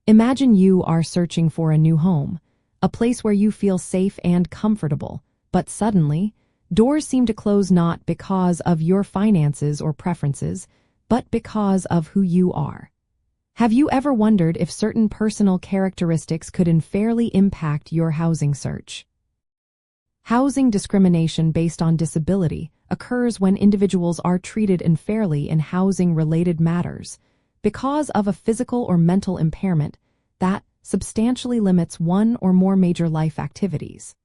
Imagine you are searching for a new home, a place where you feel safe and comfortable, but suddenly, doors seem to close not because of your finances or preferences, but because of who you are. Have you ever wondered if certain personal characteristics could unfairly impact your housing search? Housing discrimination based on disability occurs when individuals are treated unfairly in housing-related matters because of a physical or mental impairment that substantially limits one or more major life activities.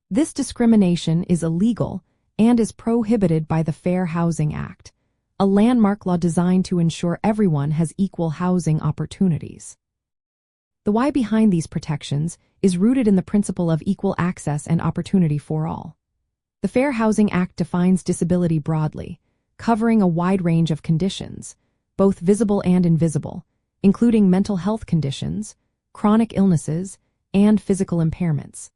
This discrimination is illegal and is prohibited by the Fair Housing Act, a landmark law designed to ensure everyone has equal housing opportunities. The why behind these protections is rooted in the principle of equal access and opportunity for all. The Fair Housing Act defines disability broadly, covering a wide range of conditions, both visible and invisible, including mental health conditions, chronic illnesses, and physical impairments.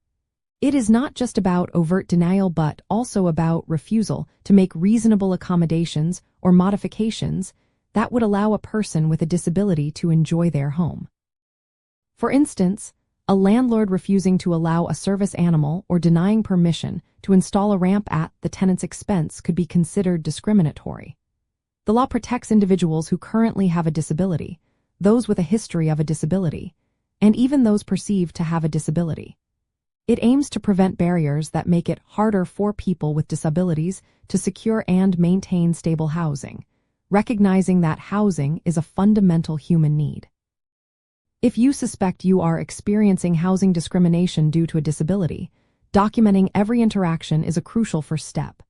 It is not just about overt denial but also about refusal to make reasonable accommodations or modifications that would allow a person with a disability to enjoy their home. For instance, a landlord refusing to allow a service animal or denying permission to install a ramp at the tenant's expense could be considered discriminatory. The law protects individuals who currently have a disability, those with a history of a disability, and even those perceived to have a disability. It aims to prevent barriers that make it harder for people with disabilities to secure and maintain stable housing, recognizing that housing is a fundamental human need. If you suspect you are experiencing housing discrimination due to a disability, documenting every interaction is a crucial first step.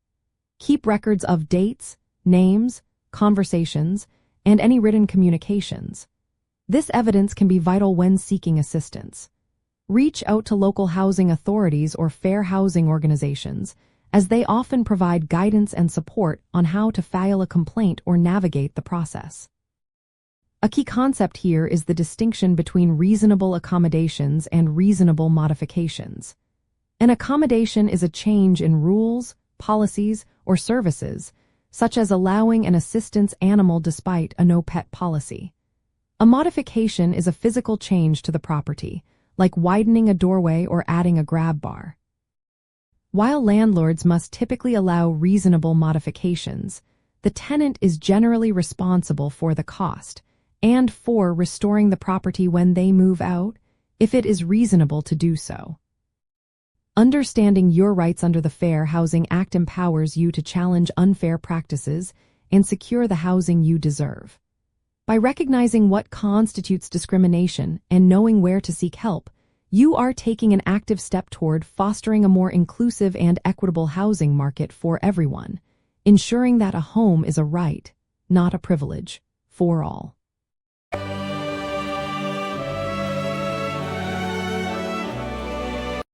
Keep records of dates, names, conversations, and any written communications. This evidence can be vital when seeking assistance. Reach out to local housing authorities or fair housing organizations, as they often provide guidance and support on how to file a complaint or navigate the process. A key concept here is the distinction between reasonable accommodations and reasonable modifications. An accommodation is a change in rules, policies, or services, such as allowing an assistance animal despite a no-pet policy. A modification is a physical change to the property, like widening a doorway or adding a grab bar. While landlords must typically allow reasonable modifications, the tenant is generally responsible for the cost and for restoring the property when they move out, if it is reasonable to do so. Understanding your rights under the Fair Housing Act empowers you to challenge unfair practices and secure the housing you deserve. By recognizing what constitutes discrimination and knowing where to seek help, you are taking an active step toward fostering a more inclusive and equitable housing market for everyone, ensuring that a home is a right, not a privilege, for all.